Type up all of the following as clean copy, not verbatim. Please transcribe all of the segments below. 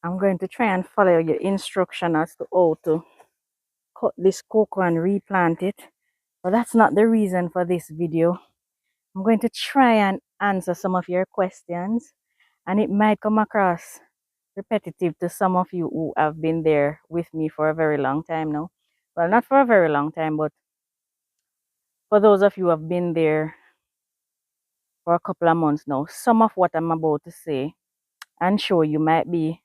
I'm going to try and follow your instruction as to how to cut this cocoa and replant it. But that's not the reason for this video. I'm going to try and answer some of your questions, and it might come across repetitive to some of you who have been there with me for a very long time now. Well, not for a very long time, but for those of you who have been there for a couple of months now, some of what I'm about to say and show you might be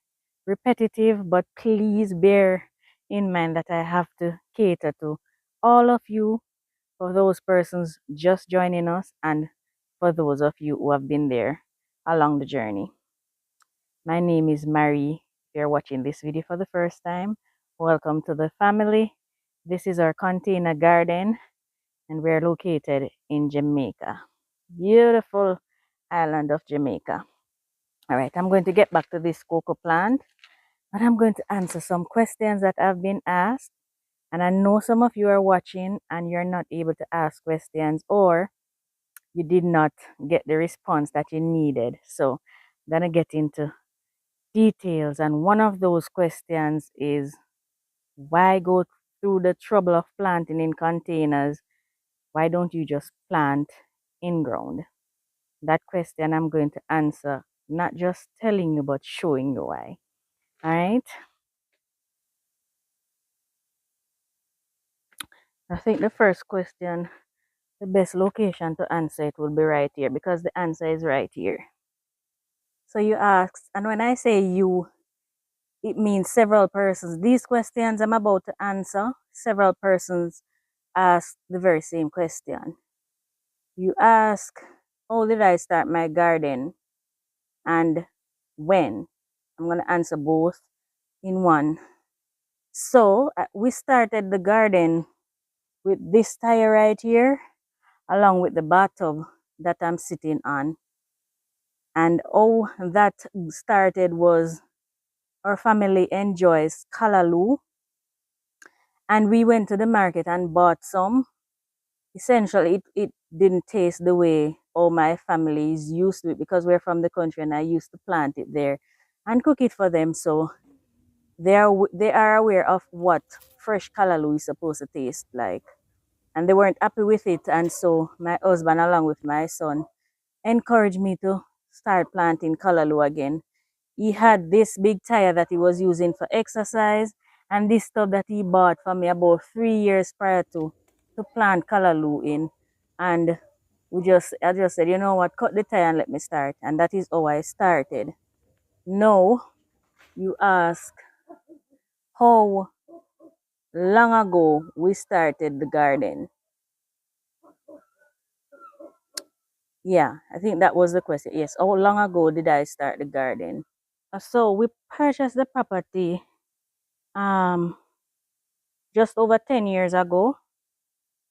repetitive, but please bear in mind that I have to cater to all of you, for those persons just joining us and for those of you who have been there along the journey. My name is Marie. If you're watching this video for the first time, welcome to the family. This is our container garden, and we're located in Jamaica. Beautiful island of Jamaica. All right, I'm going to get back to this cocoa plant, but I'm going to answer some questions that have been asked. And I know some of you are watching and you're not able to ask questions, or you did not get the response that you needed. So I'm going to get into details. And one of those questions is, why go through the trouble of planting in containers? Why don't you just plant in ground? That question I'm going to answer, not just telling you, but showing you why. All right. I think the first question, the best location to answer it will be right here, because the answer is right here. So you asked, and when I say you, it means several persons. These questions I'm about to answer, several persons asked the very same question. You ask, how did I start my garden and when? I'm going to answer both in one. So we started the garden with this tire right here, along with the bathtub that I'm sitting on. And how that started was, our family enjoys callaloo, and we went to the market and bought some. Essentially, it didn't taste the way all my family is used to it, because we're from the country and I used to plant it there and cook it for them. So they are aware of what fresh callaloo is supposed to taste like. And they weren't happy with it. And so my husband, along with my son, encouraged me to start planting callaloo again. He had this big tire that he was using for exercise, and this stuff that he bought for me about 3 years prior to plant callaloo in. And I just said, you know what, cut the tire and let me start. And that is how I started. Now, you ask, how long ago we started the garden? Yeah, I think that was the question. Yes, how long ago did I start the garden? So we purchased the property just over 10 years ago.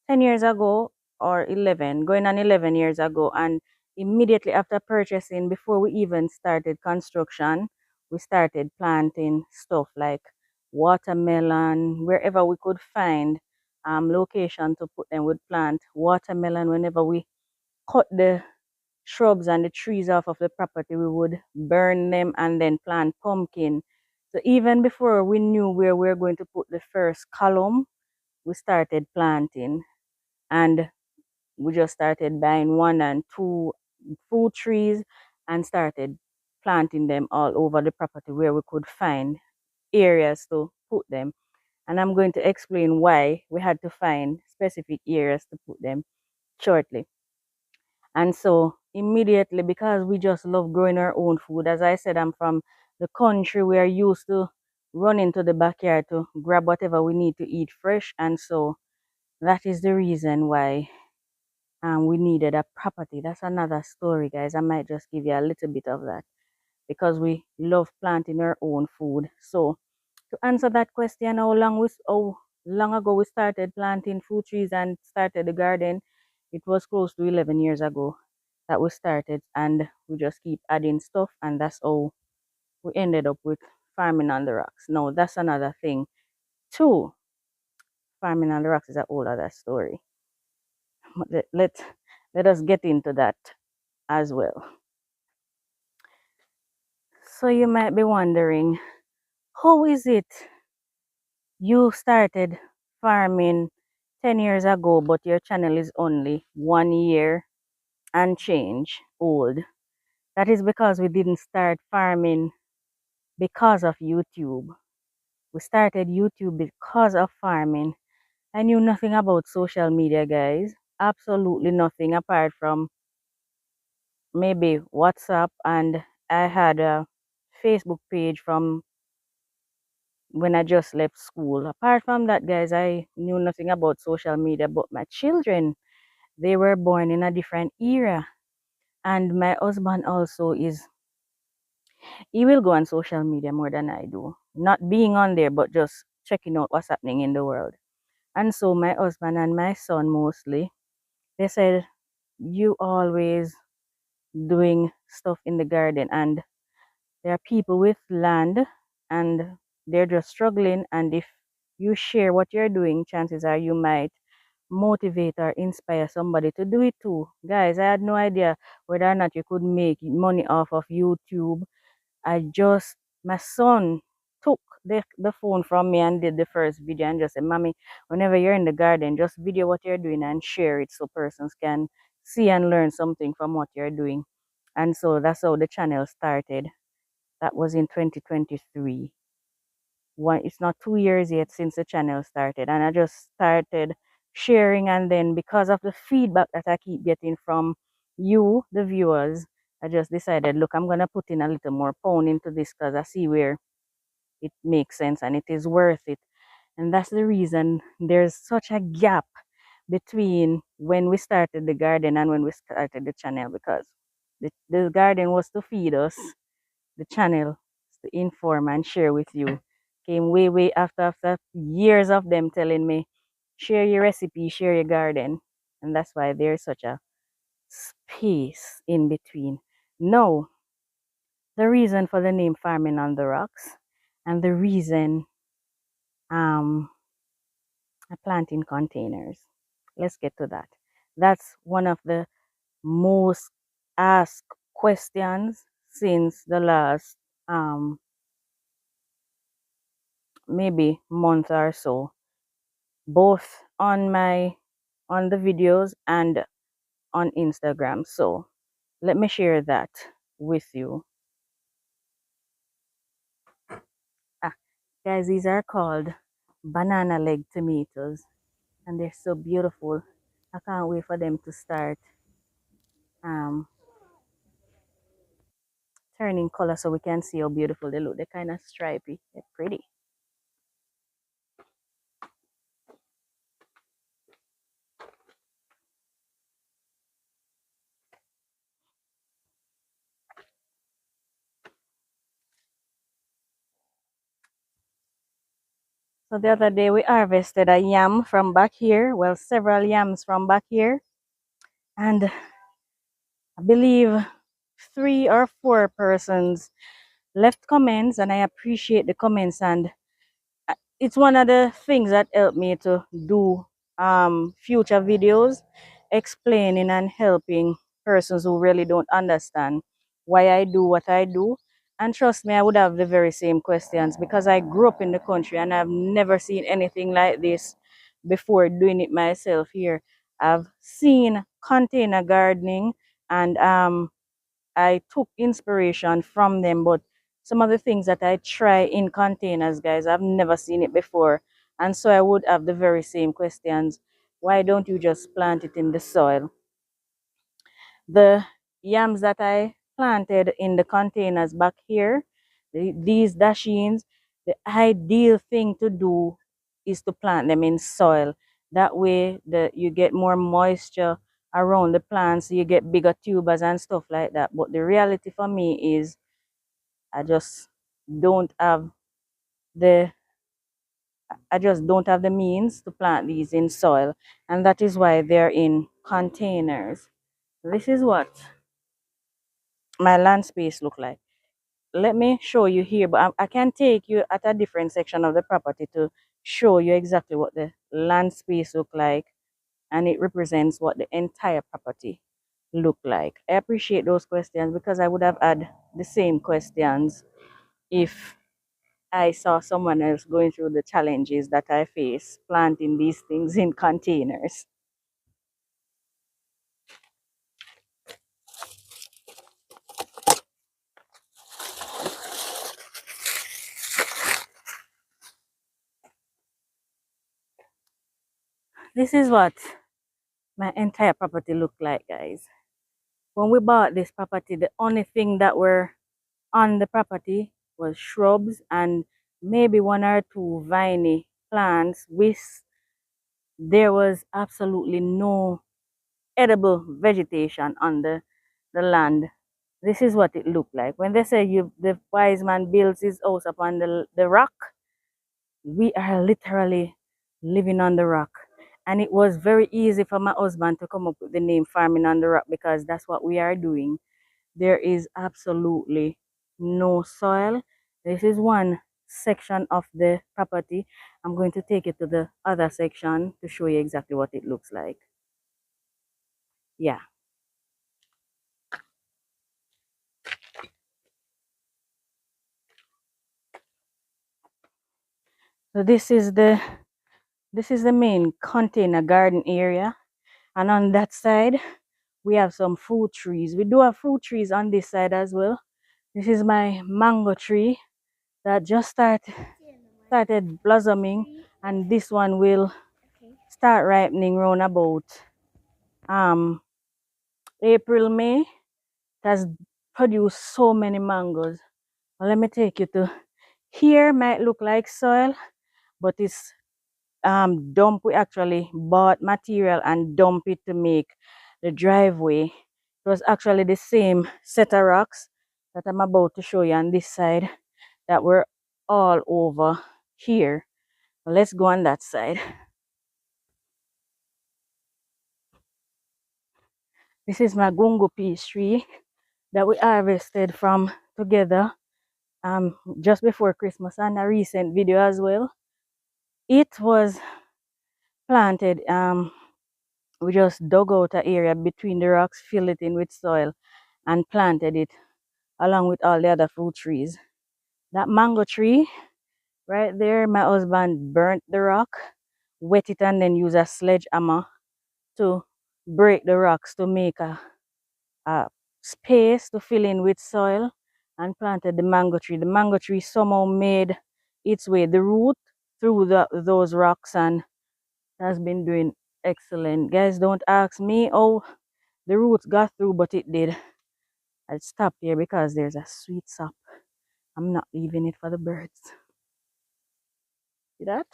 10 years ago, or 11, going on 11 years ago. And immediately after purchasing, before we even started construction, we started planting stuff like watermelon. Wherever we could find location to put them, we'd plant watermelon. Whenever we cut the shrubs and the trees off of the property, we would burn them and then plant pumpkin. So even before we knew where we were going to put the first column, we started planting. And we just started buying 1 and 2 fruit trees and started planting them all over the property where we could find areas to put them. And I'm going to explain why we had to find specific areas to put them shortly. And so immediately, because we just love growing our own food, as I said, I'm from the country. We are used to running to the backyard to grab whatever we need to eat fresh. And so that is the reason why we needed a property. That's another story, guys. I might just give you a little bit of that, because we love planting our own food. So to answer that question, how long ago we started planting fruit trees and started the garden, it was close to 11 years ago that we started, and we just keep adding stuff, and that's how we ended up with farming on the rocks. No, that's another thing too. Farming on the rocks is a whole other story. But let us get into that as well. So you might be wondering, How is it you started farming 10 years ago, but your channel is only 1 year and change old? That is because we didn't start farming because of YouTube. We started YouTube because of farming. I knew nothing about social media, guys. Absolutely nothing apart from maybe WhatsApp, and I had a Facebook page from when I just left school. Apart from that, guys, I knew nothing about social media, but my children, they were born in a different era. And my husband also he will go on social media more than I do. Not being on there, but just checking out what's happening in the world. And so my husband and my son mostly, they said, you always doing stuff in the garden, and there are people with land and they're just struggling, and if you share what you're doing, chances are you might motivate or inspire somebody to do it too. Guys, I had no idea whether or not you could make money off of YouTube. My son took the phone from me and did the first video and just said, Mommy, whenever you're in the garden, just video what you're doing and share it so persons can see and learn something from what you're doing. And so that's how the channel started. That was in 2023. It's not 2 years yet since the channel started, and I just started sharing, and then because of the feedback that I keep getting from you, the viewers, I just decided, look, I'm gonna put in a little more pound into this because I see where it makes sense and it is worth it. And that's the reason there's such a gap between when we started the garden and when we started the channel, because the garden was to feed us, the channel to inform and share with you came way after years of them telling me, share your recipe, share your garden. And that's why there's such a space in between. No, the reason for the name Farming on the Rocks and the reason I plant in containers. Let's get to that. That's one of the most asked questions since the last maybe month or so, both on the videos and on Instagram. So let me share that with you. Ah, guys, these are called banana leg tomatoes, and they're so beautiful. I can't wait for them to start um, turning color so we can see how beautiful they look. They're kind of stripy. They're pretty. So the other day we harvested a yam from back here. Well, several yams from back here. And I believe 3 or 4 persons left comments, and I appreciate the comments, and it's one of the things that helped me to do future videos explaining and helping persons who really don't understand why I do what I do. And trust me, I would have the very same questions because I grew up in the country and I've never seen anything like this before doing it myself here. I've seen container gardening, and I took inspiration from them, but some of the things that I try in containers, guys, I've never seen it before. And so I would have the very same questions. Why don't you just plant it in the soil? The yams that I planted in the containers back here, these dashings, the ideal thing to do is to plant them in soil. That way you get more moisture around the plants, you get bigger tubers and stuff like that. But the reality for me is I just don't have the means to plant these in soil, and that is why they're in containers. This is what my land space look like. Let me show you here, but I can take you at a different section of the property to show you exactly what the land space look like, and it represents what the entire property look like. I appreciate those questions because I would have had the same questions if I saw someone else going through the challenges that I face planting these things in containers. This is what my entire property looked like, guys. When we bought this property, the only thing that were on the property was shrubs and maybe one or two viney plants with there was absolutely no edible vegetation on the land. This is what it looked like. When they say the wise man builds his house upon the rock, we are literally living on the rock. And it was very easy for my husband to come up with the name Farming on the Rock because that's what we are doing. There is absolutely no soil. This is one section of the property. I'm going to take it to the other section to show you exactly what it looks like. Yeah. So this is the main container garden area. And on that side, we have some fruit trees. We do have fruit trees on this side as well. This is my mango tree that just started blossoming, and this one will start ripening around about April, May. It has produced so many mangoes. Well, let me take you to here. Might look like soil, but it's dump. We actually bought material and dump it to make the driveway. It was actually the same set of rocks that I'm about to show you on this side that were all over here. Well, let's go on that side. This is my gungo peach tree that we harvested from together just before Christmas, and a recent video as well. It was planted we just dug out an area between the rocks, filled it in with soil, and planted it along with all the other fruit trees. That mango tree right there, my husband burnt the rock, wet it, and then use a sledgehammer to break the rocks to make a space to fill in with soil, and planted the mango tree. The mango tree somehow made its way, the root, through those rocks, and has been doing excellent. Guys, don't ask me how the roots got through, but it did. I'll stop here because there's a sweet sap. I'm not leaving it for the birds. See that?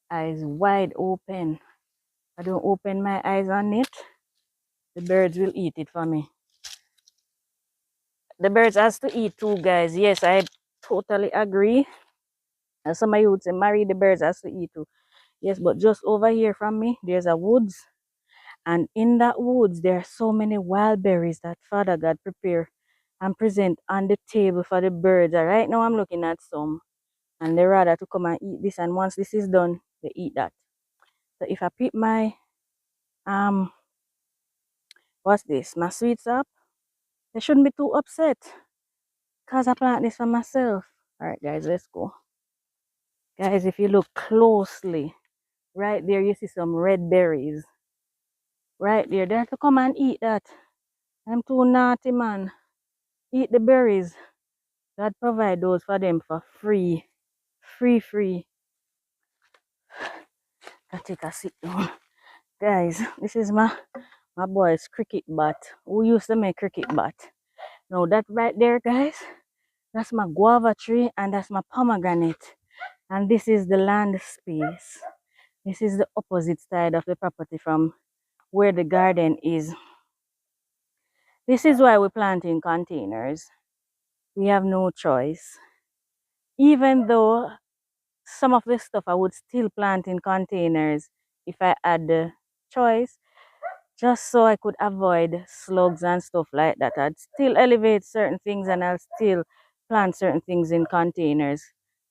Eyes wide open. I don't open my eyes on it, the birds will eat it for me. The birds has to eat too, guys. Yes, I totally agree. And some of you would say, Marry, the birds has to eat too. Yes, but just over here from me, there's a woods. And in that woods, there are so many wild berries that Father God prepare and present on the table for the birds. And right now I'm looking at some. And they rather to come and eat this. And once this is done, they eat that. So if I pick my what's this? My sweets up, they shouldn't be too upset. Because I plant this for myself. Alright guys, let's go. Guys, if you look closely, right there you see some red berries. Right there. They have to come and eat that. I'm too naughty, man. Eat the berries. God provide those for them for free. Free. I take a sit down. Guys, this is my boy's cricket bat. Who used to make cricket bat? Now that right there, guys, that's my guava tree and that's my pomegranate. And this is the land space. This is the opposite side of the property from where the garden is. This is why we plant in containers. We have no choice. Even though some of the stuff I would still plant in containers if I had the choice, just so I could avoid slugs and stuff like that. I'd still elevate certain things and I'll still plant certain things in containers.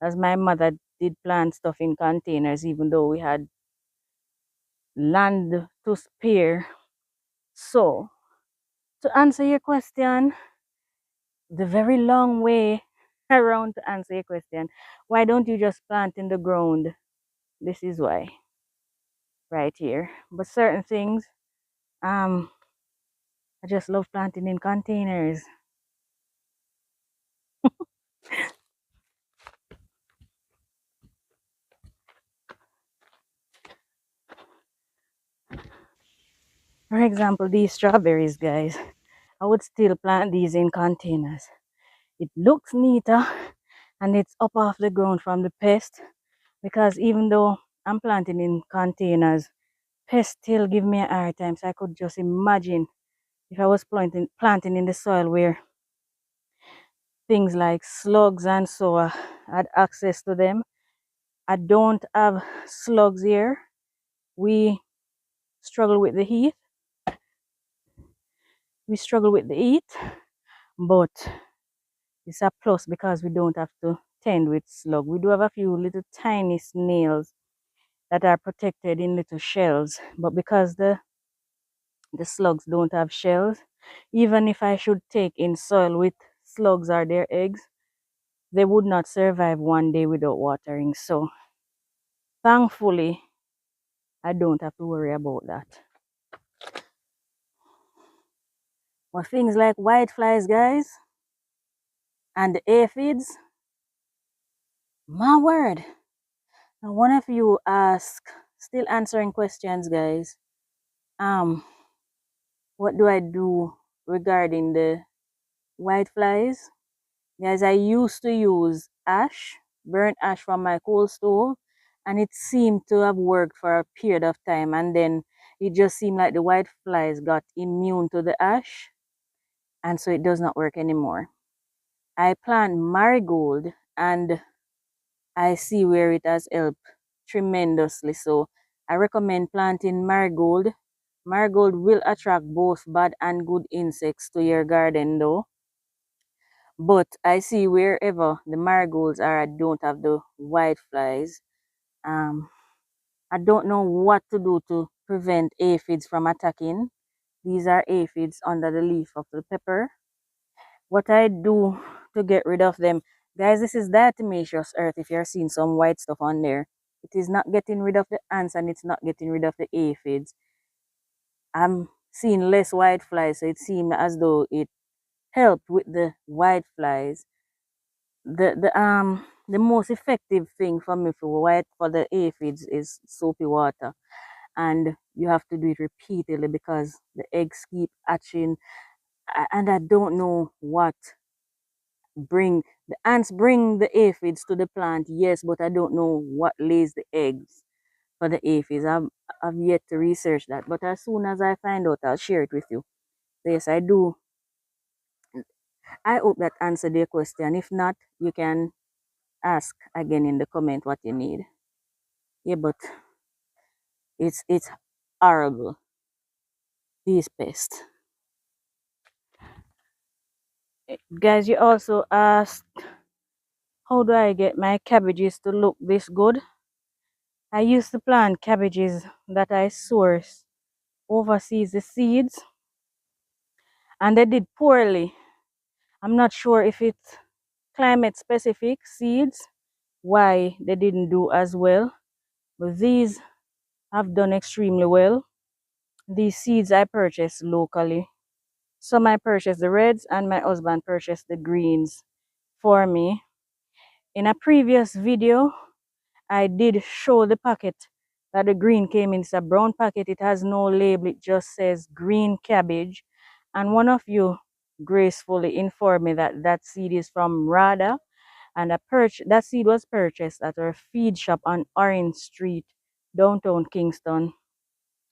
As my mother did plant stuff in containers, even though we had land to spare. So, to answer your question, the very long way around to answer your question. Why don't you just plant in the ground? This is why, right here. But certain things, I just love planting in containers. For example, these strawberries, guys. I would still plant these in containers. It looks neater and it's up off the ground from the pest, because even though I'm planting in containers, pests still give me a hard time. So I could just imagine if I was planting in the soil where things like slugs and so had access to them. I don't have slugs here. We struggle with the heat. We struggle with the heat, but it's a plus because we don't have to tend with slug. We do have a few little tiny snails that are protected in little shells, but because the slugs don't have shells, even if I should take in soil with slugs or their eggs, they would not survive one day without watering. So thankfully, I don't have to worry about that. But things like whiteflies, guys, and the aphids, my word. Now, one of you ask, still answering questions, guys. What do I do regarding the whiteflies? Guys, I used to use ash, burnt ash from my coal stove, and it seemed to have worked for a period of time. And then it just seemed like the whiteflies got immune to the ash, and so it does not work anymore. I plant marigold, and I see where it has helped tremendously. So I recommend planting marigold. Marigold will attract both bad and good insects to your garden though. But I see wherever the marigolds are, I don't have the whiteflies. I don't know what to do to prevent aphids from attacking. These are aphids under the leaf of the pepper. What I do to get rid of them, guys, this is diatomaceous earth. If you're seeing some white stuff on there, it is not getting rid of the ants and it's not getting rid of the aphids. I'm seeing less whiteflies, so it seems as though it helped with the whiteflies. The most effective thing for me for the aphids is soapy water, and you have to do it repeatedly because the eggs keep hatching, and I don't know what bring the ants bring the aphids to the plant, yes, but I don't know what lays the eggs for the aphids. I've yet to research that, but as soon as I find out, I'll share it with you. Yes, I do. I hope that answered your question. If not, you can ask again in the comment what you need. Yeah, but it's horrible, these pests. Guys, you also asked, how do I get my cabbages to look this good? I used to plant cabbages that I source overseas, the seeds, and they did poorly. I'm not sure if it's climate specific seeds, why they didn't do as well, but these have done extremely well. These seeds I purchased locally. Some I purchased the reds and my husband purchased the greens for me. In a previous video, I did show the packet that the green came in. It's a brown packet. It has no label. It just says green cabbage. And one of you gracefully informed me that that seed is from Rada. And that seed was purchased at our feed shop on Orange Street, downtown Kingston.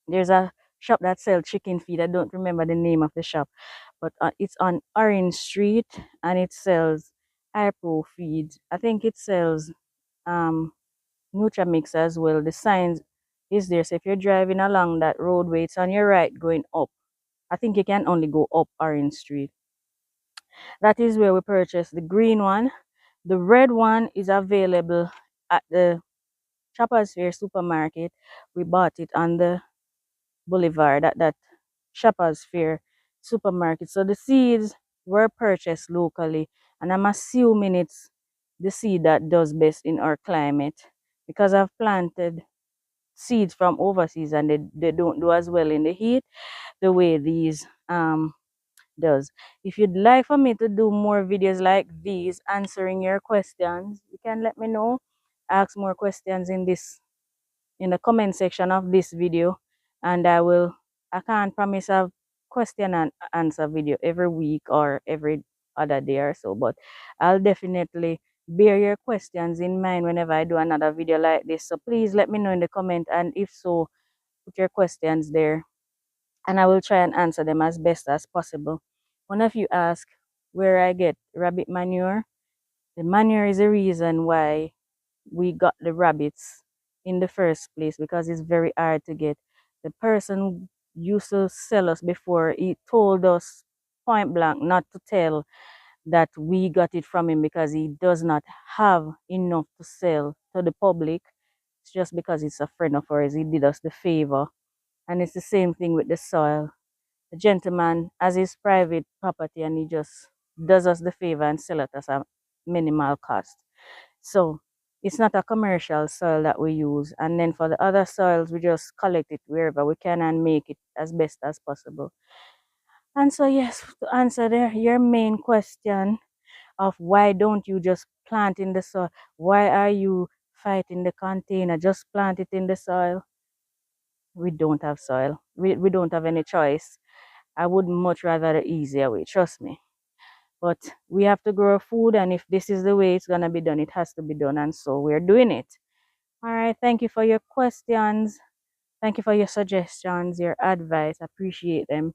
There's a shop that sells chicken feed. I don't remember the name of the shop, but it's on Orange Street and it sells Hypro feed. I think it sells um Nutramix as well. The signs is there. So if you're driving along that roadway, it's on your right going up. I think you can only go up Orange Street. That is where we purchased the green one. The red one is available at the Shoppers Fair supermarket. We bought it on the boulevard at that Shoppers Fair supermarket. So the seeds were purchased locally, and I'm assuming it's the seed that does best in our climate, because I've planted seeds from overseas and they don't do as well in the heat the way these does. If you'd like for me to do more videos like these answering your questions, you can let me know. Ask more questions in the comment section of this video, and I can't promise a question and answer video every week or every other day or so, but I'll definitely bear your questions in mind whenever I do another video like this. So please let me know in the comment, and if so, put your questions there and I will try and answer them as best as possible. One of you asked where I get rabbit manure. The manure is the reason why we got the rabbits in the first place, because it's very hard to get. The person who used to sell us before, he told us point blank not to tell that we got it from him because he does not have enough to sell to the public. It's just because it's a friend of ours. He did us the favor. And it's the same thing with the soil. The gentleman has his private property and he just does us the favor and sell it as a minimal cost. So it's not a commercial soil that we use. And then for the other soils, we just collect it wherever we can and make it as best as possible. And so yes, to answer your main question of why don't you just plant in the soil? Why are you fighting the container? Just plant it in the soil. We don't have soil. We don't have any choice. I would much rather the easier way, trust me. But we have to grow food, and if this is the way it's gonna be done, it has to be done, and so we're doing it. All right, thank you for your questions. Thank you for your suggestions, your advice. Appreciate them.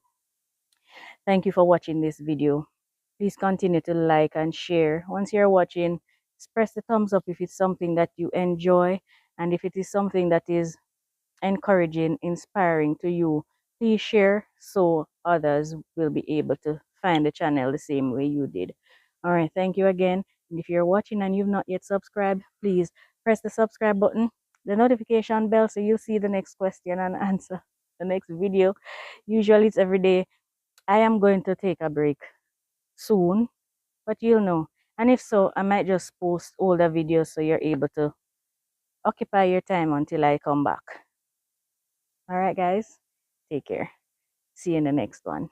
Thank you for watching this video. Please continue to like and share. Once you're watching, just press the thumbs up if it's something that you enjoy, and if it is something that is encouraging, inspiring to you, please share so others will be able to find the channel the same way you did. All right, thank you again. And if you're watching and you've not yet subscribed, please press the subscribe button, the notification bell, so you'll see the next question and answer, the next video. Usually it's every day. I am going to take a break soon, but you'll know. And if so, I might just post older videos so you're able to occupy your time until I come back. All right, guys, take care. See you in the next one.